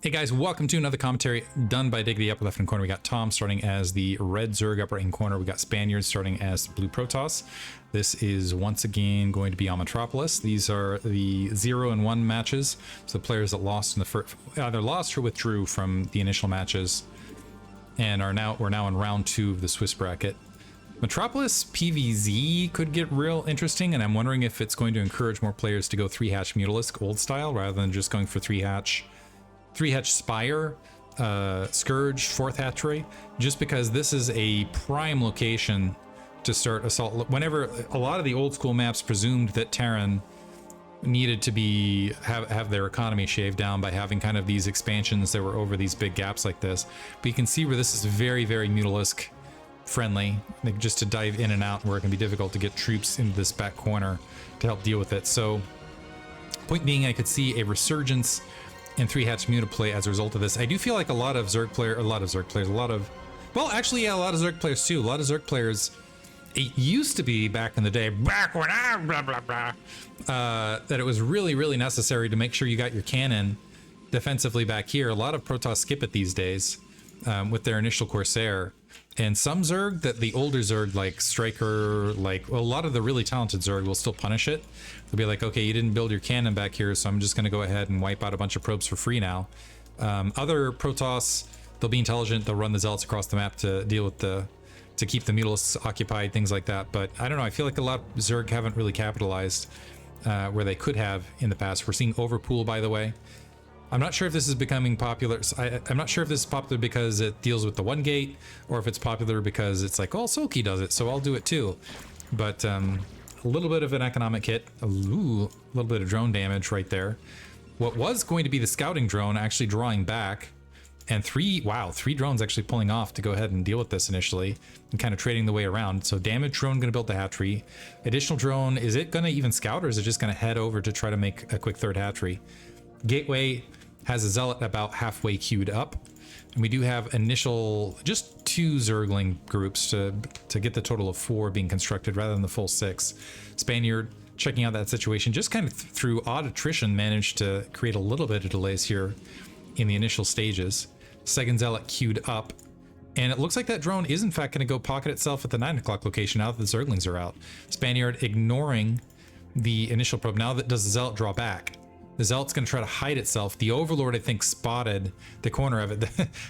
Hey guys, welcome to another commentary done by Diggity. Upper left hand corner, we got Tom starting as the red Zerg. Upper right hand corner, we got Spaniard starting as blue Protoss. This is once again going to be on Metropolis. These are the 0 and 1 matches. So the players that lost in the first, either lost or withdrew from the initial matches, and we're now in round 2 of the Swiss bracket. Metropolis PVZ could get real interesting, and I'm wondering if it's going to encourage more players to go 3-hatch Mutalisk old style rather than just going for 3-hatch Spire, Scourge, 4th hatchery, just because this is a prime location to start assault. Whenever a lot of the old school maps presumed that Terran needed to have their economy shaved down by having kind of these expansions that were over these big gaps like this. But you can see where this is very, very Mutalisk friendly, like just to dive in and out, where it can be difficult to get troops into this back corner to help deal with it. So point being, I could see a resurgence in 3-hatch Muta play as a result of this. I do feel like a lot of Zerg players, a lot of Zerg players too. A lot of Zerg players, it used to be back in the day, back when I blah blah blah, that it was really, really necessary to make sure you got your cannon defensively back here. A lot of Protoss skip it these days with their initial Corsair. And some Zerg, that the older Zerg, like Striker, like, well, a lot of the really talented Zerg will still punish it. They'll be like, okay, you didn't build your cannon back here, so I'm just going to go ahead and wipe out a bunch of probes for free now. Other Protoss, they'll be intelligent, they'll run the Zealots across the map to deal with to keep the Mutalisks occupied, things like that. But I don't know, I feel like a lot of Zerg haven't really capitalized where they could have in the past. We're seeing Overpool, by the way. I'm not sure if this is becoming popular. I'm not sure if this is popular because it deals with the 1 gate, or if it's popular because it's like, oh, Sulky does it, so I'll do it too. But a little bit of an economic hit, a little bit of drone damage right there. What was going to be the scouting drone actually drawing back, and 3 drones actually pulling off to go ahead and deal with this initially, and kind of trading the way around. So damage drone going to build the hatchery. Additional drone, is it going to even scout, or is it just going to head over to try to make a quick 3rd hatchery? Gateway has a Zealot about halfway queued up, and we do have initial just 2 Zergling groups to get the total of 4 being constructed rather than the full 6. Spaniard checking out that situation, just kind of through odd attrition managed to create a little bit of delays here in the initial stages. 2nd Zealot queued up, and it looks like that drone is in fact going to go pocket itself at the 9 o'clock location now that the Zerglings are out. Spaniard ignoring the initial probe. Now that does the Zealot draw back? The Zealot's going to try to hide itself. The Overlord, I think, spotted the corner of it.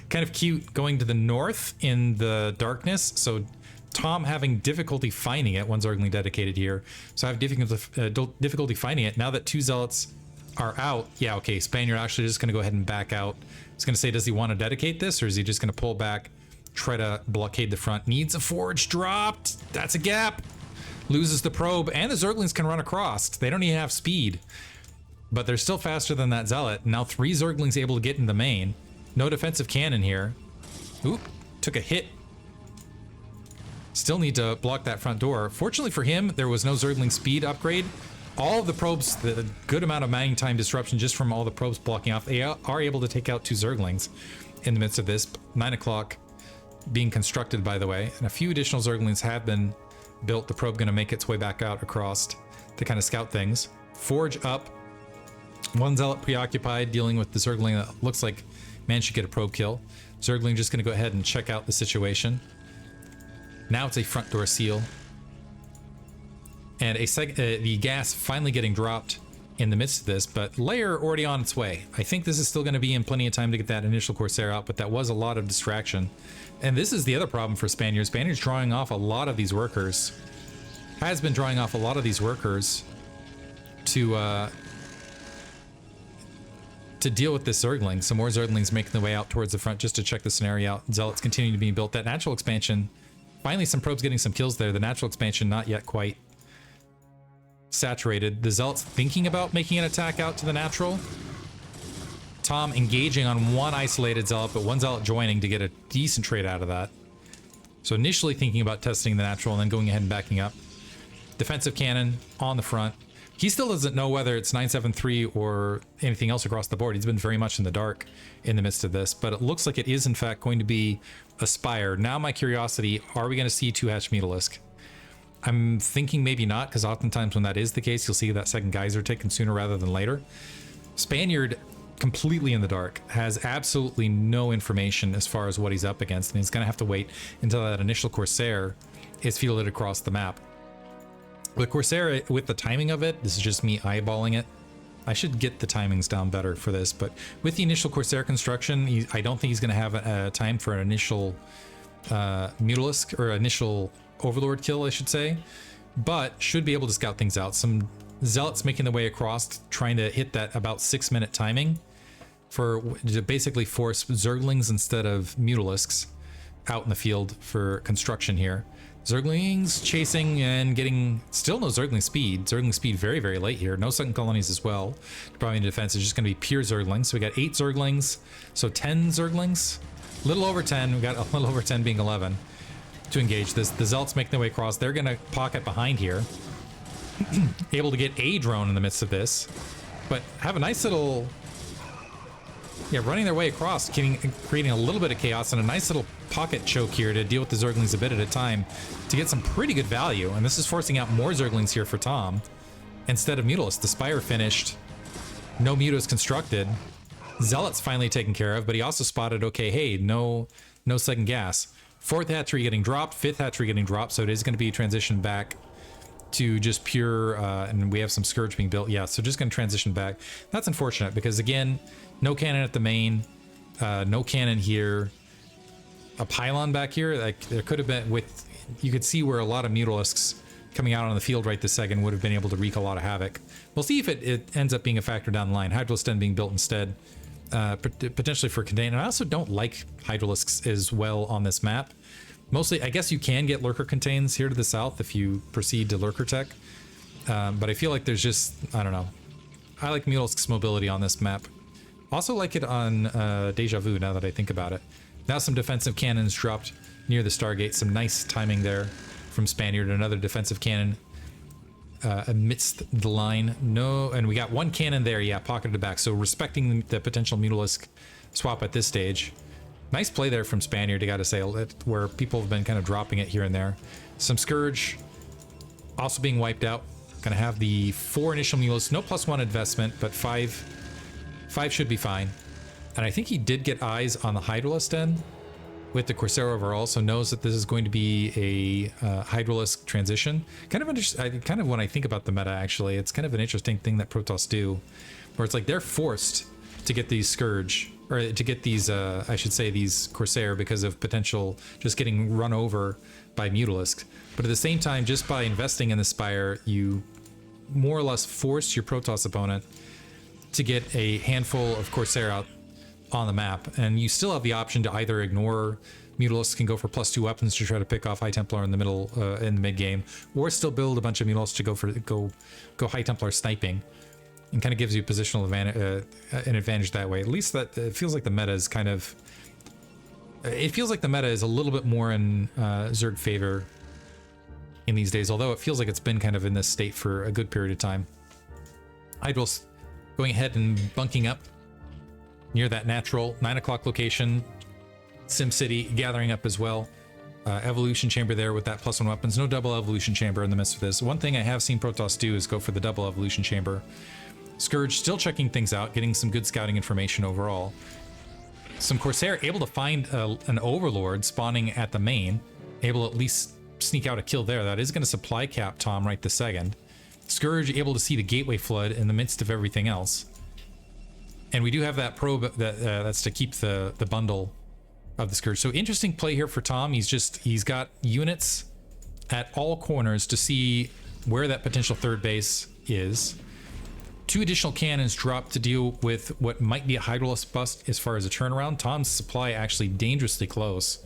Kind of cute, going to the north in the darkness. So Tom having difficulty finding it. 1 Zergling dedicated here. So I have difficulty finding it. Now that 2 Zealots are out. Yeah, okay, Spaniard actually just going to go ahead and back out. He's going to say, does he want to dedicate this? Or is he just going to pull back, try to blockade the front? Needs a forge dropped. That's a gap. Loses the probe. And the Zerglings can run across. They don't even have speed, but they're still faster than that Zealot. Now 3 Zerglings able to get in the main. No defensive cannon here. Oop, took a hit. Still need to block that front door. Fortunately for him, there was no Zergling speed upgrade. All of the probes, the good amount of mining time disruption just from all the probes blocking off, they are able to take out 2 Zerglings in the midst of this. 9 o'clock being constructed, by the way, and a few additional Zerglings have been built. The probe going to make its way back out across to kind of scout things. Forge up. 1 Zealot preoccupied dealing with the Zergling that looks like managed to get a probe kill. Zergling just going to go ahead and check out the situation. Now it's a front door seal. And the gas finally getting dropped in the midst of this, but layer already on its way. I think this is still going to be in plenty of time to get that initial Corsair out, but that was a lot of distraction. And this is the other problem for Spaniard. Spaniard's drawing off a lot of these workers. Has been drawing off a lot of these workers to deal with this Zergling. Some more Zerglings making their way out towards the front just to check the scenario out. Zealots continuing to be built. That natural expansion, finally some probes getting some kills there. The natural expansion not yet quite saturated. The Zealots thinking about making an attack out to the natural. Tom engaging on 1 isolated Zealot, but 1 Zealot joining to get a decent trade out of that. So initially thinking about testing the natural and then going ahead and backing up. Defensive cannon on the front. He still doesn't know whether it's 973 or anything else across the board. He's been very much in the dark in the midst of this, but it looks like it is in fact going to be a Spire. Now my curiosity, are we going to see 2-hatch Mutalisk? I'm thinking maybe not, because oftentimes when that is the case, you'll see that 2nd Geyser taken sooner rather than later. Spaniard completely in the dark, has absolutely no information as far as what he's up against, and he's going to have to wait until that initial Corsair is fielded across the map. With Corsair, with the timing of it, this is just me eyeballing it. I should get the timings down better for this, but with the initial Corsair construction, I don't think he's going to have a time for an initial Mutalisk, or initial Overlord kill, I should say, but should be able to scout things out. Some Zealots making their way across, trying to hit that about 6-minute timing to basically force Zerglings instead of Mutalisks out in the field for construction here. Zerglings chasing and getting still no Zergling speed. Zergling speed very, very late here. No second colonies as well. Probably in defense is just going to be pure Zerglings. So we got 8 Zerglings, so 10 Zerglings. Little over 10. We got a little over 10 being 11 to engage this. The Zealots making their way across. They're going to pocket behind here. Able to get a drone in the midst of this, but have a nice little, running their way across, creating a little bit of chaos and a nice little pocket choke here to deal with the Zerglings a bit at a time to get some pretty good value. And this is forcing out more Zerglings here for Tom instead of Mutalisk. The Spire finished, no Mutas constructed. Zealots finally taken care of, but he also spotted, okay, hey, no second gas. 4th hatchery getting dropped, 5th hatchery getting dropped, so it is going to be transitioned back to just pure, and we have some Scourge being built. Yeah, so just going to transition back. That's unfortunate because, again, no cannon at the main, no cannon here. A pylon back here, like there could have been you could see where a lot of Mutalisks coming out on the field right this second would have been able to wreak a lot of havoc. We'll see if it ends up being a factor down the line. Hydralisk being built instead, potentially for contain. And I also don't like Hydralisks as well on this map. Mostly, I guess you can get Lurker contains here to the south if you proceed to Lurker tech. But I feel like there's just, I don't know. I like Mutalisk's mobility on this map. Also like it on Deja Vu now that I think about it. Now some defensive cannons dropped near the Stargate. Some nice timing there from Spaniard. Another defensive cannon amidst the line. No, and we got one cannon there, yeah, pocketed back. So respecting the potential Mutalisk swap at this stage. Nice play there from Spaniard, I gotta say, where people have been kind of dropping it here and there. Some Scourge also being wiped out. Gonna have the 4 initial Mulas, no +1 investment, but 5 should be fine. And I think he did get eyes on the Hydralisk den with the Corsair overall, so knows that this is going to be a Hydralisk transition. Kind of interesting. Kind of when I think about the meta, actually, it's kind of an interesting thing that Protoss do, where it's like they're forced to get these Scourge, or to get these, I should say, these Corsair because of potential just getting run over by Mutalisk. But at the same time, just by investing in the Spire, you more or less force your Protoss opponent to get a handful of Corsair out on the map, and you still have the option to either ignore Mutalisk and go for +2 weapons to try to pick off High Templar in the middle, in the mid game, or still build a bunch of Mutalisk to go High Templar sniping, and kind of gives you a positional advantage, an advantage that way. At least that it feels like the meta is kind of. It feels like the meta is a little bit more in Zerg favor in these days, although it feels like it's been kind of in this state for a good period of time. Hydrals going ahead and bunking up near that natural 9 o'clock location. SimCity gathering up as well. Evolution chamber there with that +1 weapons. No double evolution chamber in the midst of this. One thing I have seen Protoss do is go for the double evolution chamber. Scourge still checking things out, getting some good scouting information overall. Some Corsair able to find an Overlord spawning at the main, able to at least sneak out a kill there. That is going to supply cap Tom right this second. Scourge able to see the gateway flood in the midst of everything else. And we do have that probe that's to keep the bundle of the Scourge. So interesting play here for Tom. He's got units at all corners to see where that potential third base is. 2 additional cannons dropped to deal with what might be a Hydralisk bust as far as a turnaround. Tom's supply actually dangerously close.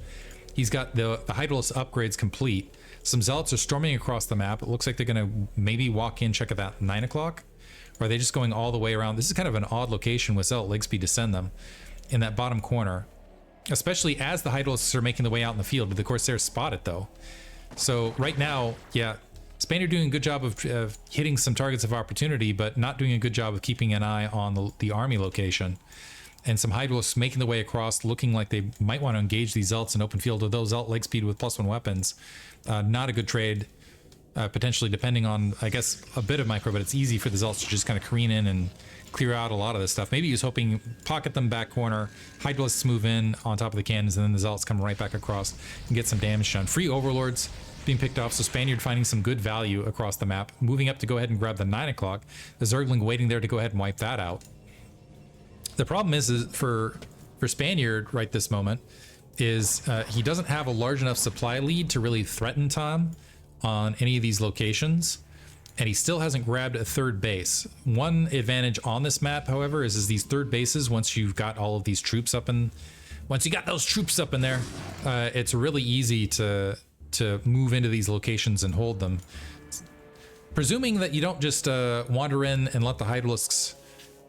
He's got the Hydralisk upgrades complete. Some Zealots are storming across the map. It looks like they're going to maybe walk in, check at that 9 o'clock. Or are they just going all the way around? This is kind of an odd location with Zealot leg speed to send them in that bottom corner. Especially as the Hydralisks are making the way out in the field. Did the Corsair spot it though? So right now, yeah, Spaniard doing a good job of hitting some targets of opportunity, but not doing a good job of keeping an eye on the army location. And some Hydralisks making the way across, looking like they might want to engage these Zealots in open field, although Zealot leg speed with +1 weapons. Not a good trade, potentially, depending on, I guess, a bit of micro, but it's easy for the Zealots to just kind of careen in and clear out a lot of this stuff. Maybe he's hoping pocket them back corner, Hydralisks move in on top of the cannons, and then the Zealots come right back across and get some damage done. Free Overlords being picked off, so Spaniard finding some good value across the map. Moving up to go ahead and grab the 9 o'clock. The Zergling waiting there to go ahead and wipe that out. The problem is for Spaniard right this moment is he doesn't have a large enough supply lead to really threaten Tom on any of these locations, and he still hasn't grabbed a third base. One advantage on this map, however, is these third bases, once you've got all of these troops up in, once you got those troops up in there, it's really easy to move into these locations and hold them. Presuming that you don't just wander in and let the Hydralisks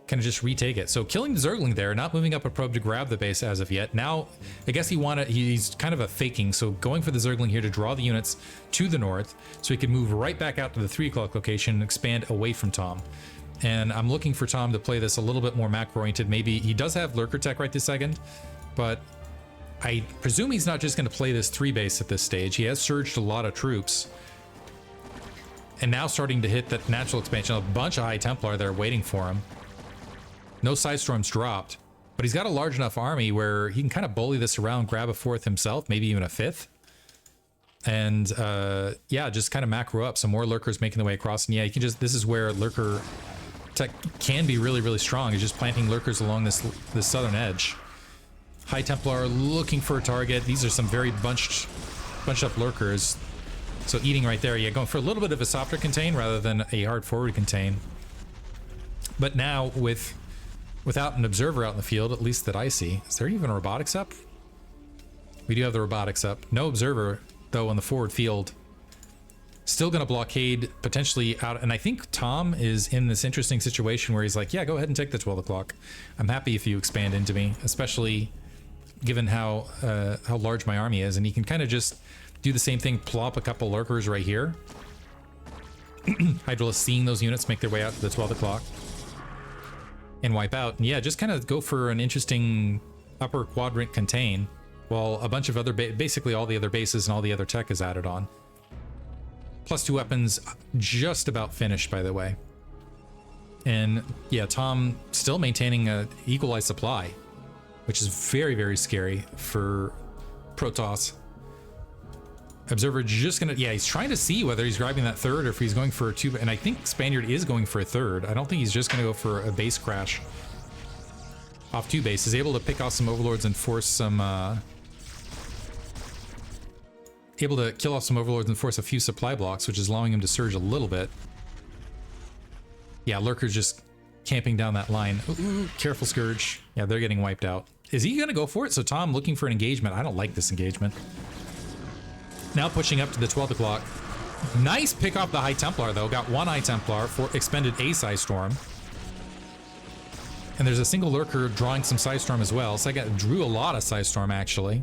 kind of just retake it. So killing the Zergling there, not moving up a probe to grab the base as of yet. Now, I guess he's kind of a faking, so going for the Zergling here to draw the units to the north, so he can move right back out to the 3 o'clock location and expand away from Tom. And I'm looking for Tom to play this a little bit more macro-oriented. Maybe he does have Lurker Tech right this second, but I presume he's not just going to play this 3 base at this stage. He has surged a lot of troops, and now starting to hit that natural expansion. A bunch of High Templar there waiting for him. No Side Storms dropped, but he's got a large enough army where he can kind of bully this around, grab a 4th himself, maybe even a 5th. And yeah, just kind of macro up. Some more Lurkers making their way across. And yeah, you can just, this is where Lurker Tech can be really, really strong, is just planting Lurkers along this southern edge. High Templar looking for a target. These are some very bunched up Lurkers. So eating right there, yeah, going for a little bit of a softer contain rather than a hard forward contain. But now without an observer out in the field, at least that I see. Is there even robotics up? We do have the robotics up. No observer, though, on the forward field. Still going to blockade potentially out. And I think Tom is in this interesting situation where he's like, yeah, go ahead and take the 12 o'clock. I'm happy if you expand into me, especially given how large my army is. And he can kind of just do the same thing, plop a couple Lurkers right here. Hydralisk seeing those units make their way out to the 12 o'clock. And wipe out. And yeah, just kind of go for an interesting upper quadrant contain while a bunch of other, basically all the other bases and all the other tech is added on. +2 weapons, just about finished, by the way. And yeah, Tom still maintaining a equalized supply, which is very, very scary for Protoss. Observer just gonna, yeah, he's trying to see whether he's grabbing that 3rd or if he's going for a 2, and I think Spaniard is going for a 3rd. I don't think he's just gonna go for a base crash off 2 bases. Able to pick off some Overlords and force some, able to kill off some Overlords and force a few supply blocks, which is allowing him to surge a little bit. Yeah, Lurker's just camping down that line. Ooh, careful, Scourge. Yeah, they're getting wiped out. Is he gonna go for it? So Tom looking for an engagement. I don't like this engagement. Now pushing up to the 12 o'clock. Nice pick off the High Templar, though. Got 1 High Templar, for expended a Side Storm. And there's a single Lurker drawing some Side Storm as well. So I drew a lot of Side Storm, actually.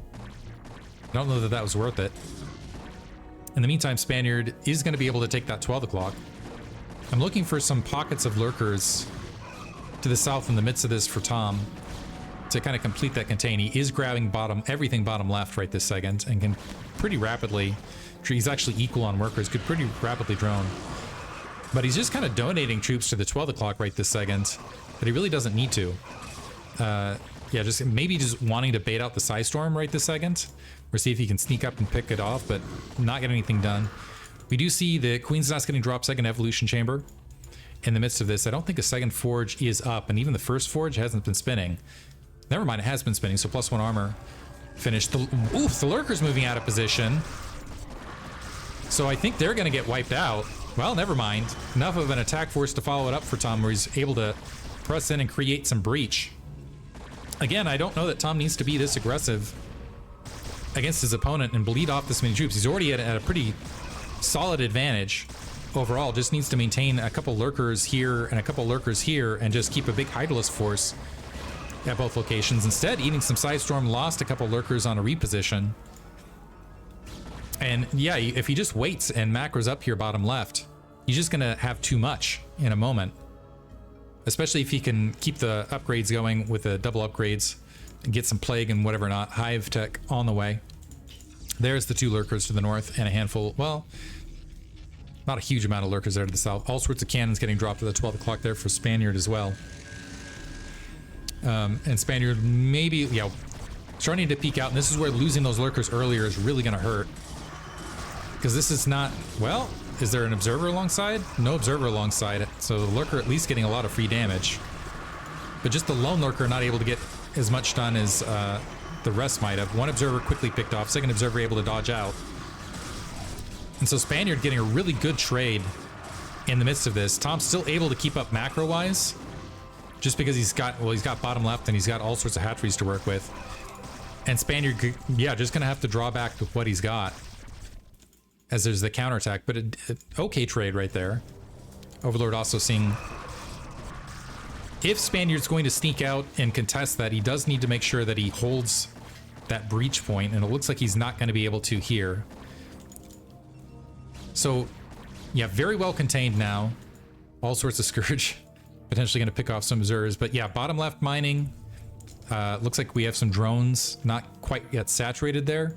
I don't know that that was worth it. In the meantime, Spaniard is going to be able to take that 12 o'clock. I'm looking for some pockets of Lurkers to the south in the midst of this for Tom to kind of complete that contain. He is grabbing everything bottom left right this second, and can pretty rapidly, he's actually equal on workers, could pretty rapidly drone. But he's just kind of donating troops to the 12 o'clock right this second, but he really doesn't need to. Yeah, just maybe just wanting to bait out the Side Storm right this second, or see if he can sneak up and pick it off, but not get anything done. We do see the Queen's Nest getting dropped, second Evolution Chamber. In the midst of this, I don't think a second Forge is up, and even the first Forge hasn't been spinning. Never mind, it has been spinning, so +1 armor. Finished. The Lurker's moving out of position. So I think they're going to get wiped out. Well, never mind. Enough of an attack force to follow it up for Tom, where he's able to press in and create some breach. Again, I don't know that Tom needs to be this aggressive against his opponent and bleed off this many troops. He's already at a pretty solid advantage overall. Just needs to maintain a couple Lurkers here and a couple Lurkers here, and just keep a big Hydralisk force at both locations. Instead, eating some Side Storm, lost a couple Lurkers on a reposition. And yeah, if he just waits and macros up here bottom left, he's just gonna have too much in a moment. Especially if he can keep the upgrades going with the double upgrades and get some Plague and whatever not, Hive Tech on the way. There's the 2 Lurkers to the north and a handful, well, not a huge amount of Lurkers there to the south. All sorts of cannons getting dropped to the 12 o'clock there for Spaniard as well. And Spaniard maybe, yeah, starting to peek out. And this is where losing those lurkers earlier is really going to hurt. Because this is not, well, is there an observer alongside? No observer alongside it. So the lurker at least getting a lot of free damage. But just the lone lurker not able to get as much done as the rest might have. One observer quickly picked off, second observer able to dodge out. And so Spaniard getting a really good trade in the midst of this. Tom's still able to keep up macro-wise, just because he's got, well, he's got bottom left and he's got all sorts of hatcheries to work with. And Spaniard, yeah, just gonna have to draw back with what he's got, as there's the counterattack. But an okay trade right there. Overlord also seeing, if Spaniard's going to sneak out and contest that, he does need to make sure that he holds that breach point, and it looks like he's not going to be able to here. So, yeah, very well contained now. All sorts of Scourge. Potentially going to pick off some Zers. But yeah, bottom left mining. Looks like we have some drones. Not quite yet saturated there.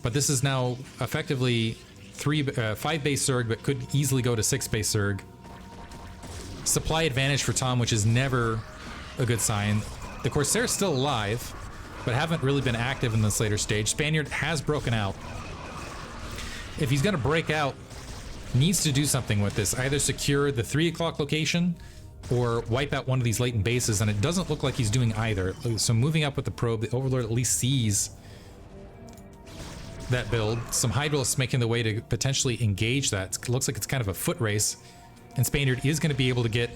But this is now effectively 5 base Zerg, but could easily go to 6 base Zerg. Supply advantage for Tom, which is never a good sign. The Corsair's still alive, but haven't really been active in this later stage. Spaniard has broken out. If he's going to break out, needs to do something with this. Either secure the 3 o'clock location or wipe out one of these latent bases, and it doesn't look like he's doing either. So moving up with the probe, the Overlord at least sees that build. Some Hydralisks making the way to potentially engage that. It looks like it's kind of a foot race, and Spaniard is going to be able to get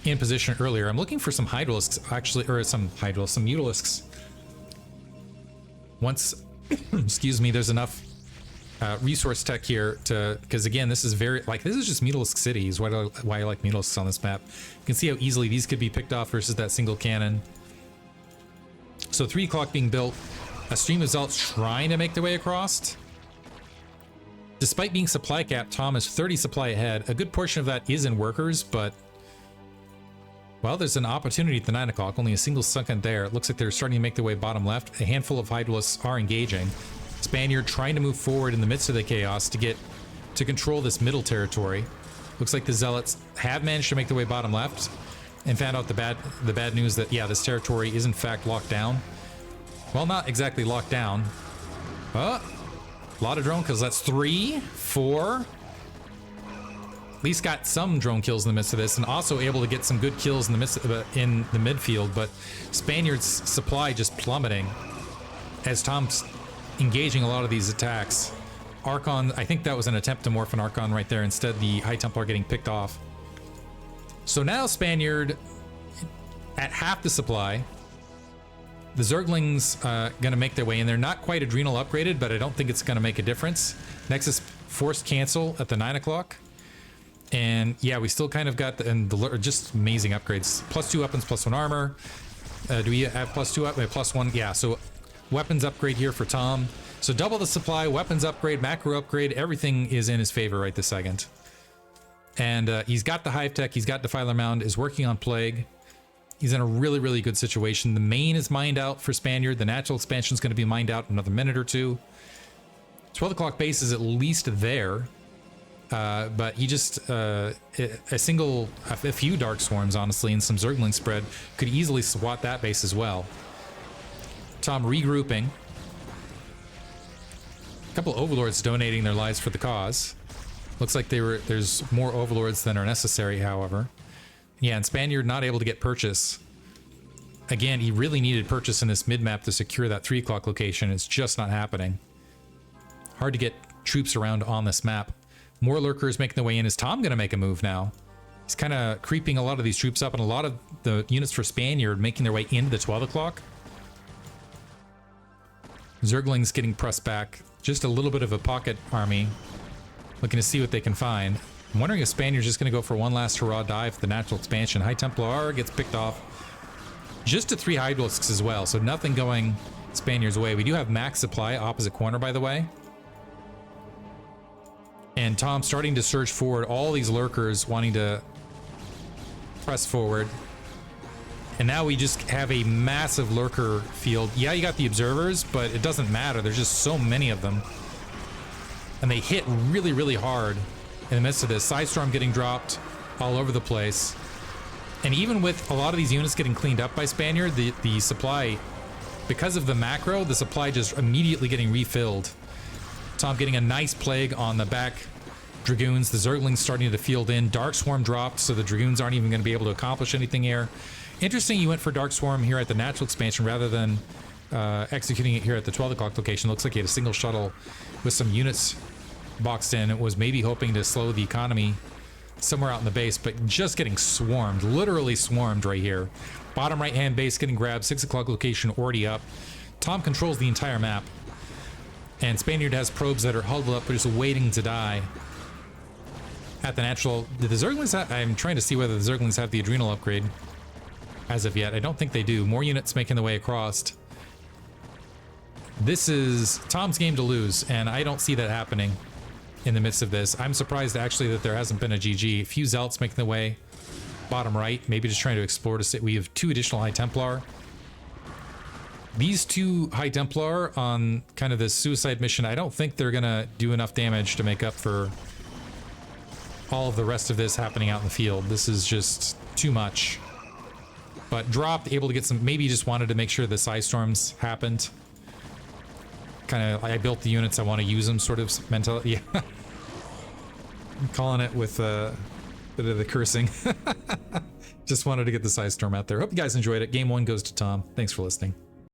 in position earlier. I'm looking for some Hydralisks, actually, or some Mutalisks. Once, excuse me, there's enough resource tech here to, because again, this is very, like, this is just Mutalisk City is why I like Mutalisks on this map. You can see how easily these could be picked off versus that single cannon. So 3 o'clock being built, a stream of Zealots trying to make their way across. Despite being supply capped, Tom is 30 supply ahead. A good portion of that is in workers, but, well, there's an opportunity at the 9 o'clock. Only a single sunken there. It looks like they're starting to make their way bottom left. A handful of Hydralisks are engaging. Spaniard trying to move forward in the midst of the chaos to control this middle territory. Looks like the Zealots have managed to make their way bottom left and found out the bad news that, yeah, this territory is in fact locked down. Well, not exactly locked down. A lot of drone kills. That's 3, 4. At least got some drone kills in the midst of this, and also able to get some good kills in the midst of in the midfield. But Spaniard's supply just plummeting as Tom's engaging a lot of these attacks. Archon, I think that was an attempt to morph an Archon right there. Instead, the High Templar getting picked off. So now Spaniard at half the supply. The Zerglings gonna make their way in. They're not quite adrenal upgraded, but I don't think it's gonna make a difference. Nexus forced cancel at the 9 o'clock. And yeah, we still kind of got the just amazing upgrades. +2 weapons, +1 armor. Do we have +2 up? +1, yeah. So weapons upgrade here for Tom. So double the supply, weapons upgrade, macro upgrade, everything is in his favor right this second. And he's got the Hive Tech, he's got Defiler Mound, is working on Plague. He's in a really, really good situation. The main is mined out for Spaniard. The natural expansion is going to be mined out in another minute or two. 12 o'clock base is at least there. But he just, a few Dark Swarms, honestly, and some Zergling spread could easily swat that base as well. Tom regrouping. A couple Overlords donating their lives for the cause. Looks like there's more Overlords than are necessary, however. Yeah, and Spaniard not able to get purchase. Again, he really needed purchase in this mid-map to secure that 3 o'clock location. It's just not happening. Hard to get troops around on this map. More lurkers making their way in. Is Tom going to make a move now? He's kind of creeping a lot of these troops up, and a lot of the units for Spaniard making their way into the 12 o'clock. Zerglings getting pressed back. Just a little bit of a pocket army. Looking to see what they can find. I'm wondering if Spaniard's just going to go for one last hurrah dive for the natural expansion. High Templar gets picked off. Just to 3 Hydralisks as well, so nothing going Spaniard's way. We do have max supply opposite corner, by the way. And Tom starting to surge forward. All these lurkers wanting to press forward. And now we just have a massive lurker field. Yeah, you got the observers, but it doesn't matter. There's just so many of them. And they hit really, really hard in the midst of this. Sidestorm getting dropped all over the place. And even with a lot of these units getting cleaned up by Spaniard, the supply, because of the macro, the supply just immediately getting refilled. Tom getting a nice plague on the back Dragoons. The Zerglings starting to field in. Dark Swarm dropped, so the Dragoons aren't even going to be able to accomplish anything here. Interesting you went for Dark Swarm here at the natural expansion rather than executing it here at the 12 o'clock location. Looks like he had a single shuttle with some units boxed in. It was maybe hoping to slow the economy somewhere out in the base, but just getting swarmed, literally swarmed right here. Bottom right hand base getting grabbed, 6 o'clock location already up. Tom controls the entire map, and Spaniard has probes that are huddled up, but just waiting to die at the natural. Did the Zerglings have, I'm trying to see whether the Zerglings have the adrenal upgrade as of yet. I don't think they do. More units making the way across. This is Tom's game to lose, and I don't see that happening in the midst of this. I'm surprised actually that there hasn't been a GG. A few Zealots making the way bottom right, maybe just trying to explore to sit. We have 2 additional High Templar. These 2 High Templar on kind of this suicide mission, I don't think they're gonna do enough damage to make up for all of the rest of this happening out in the field. This is just too much. But dropped, able to get some, maybe just wanted to make sure the Psy Storms happened. Kind of, I built the units, I want to use them sort of mentality. Yeah. I'm calling it with a bit of the cursing. Just wanted to get the Psy Storm out there. Hope you guys enjoyed it. Game 1 goes to Tom. Thanks for listening.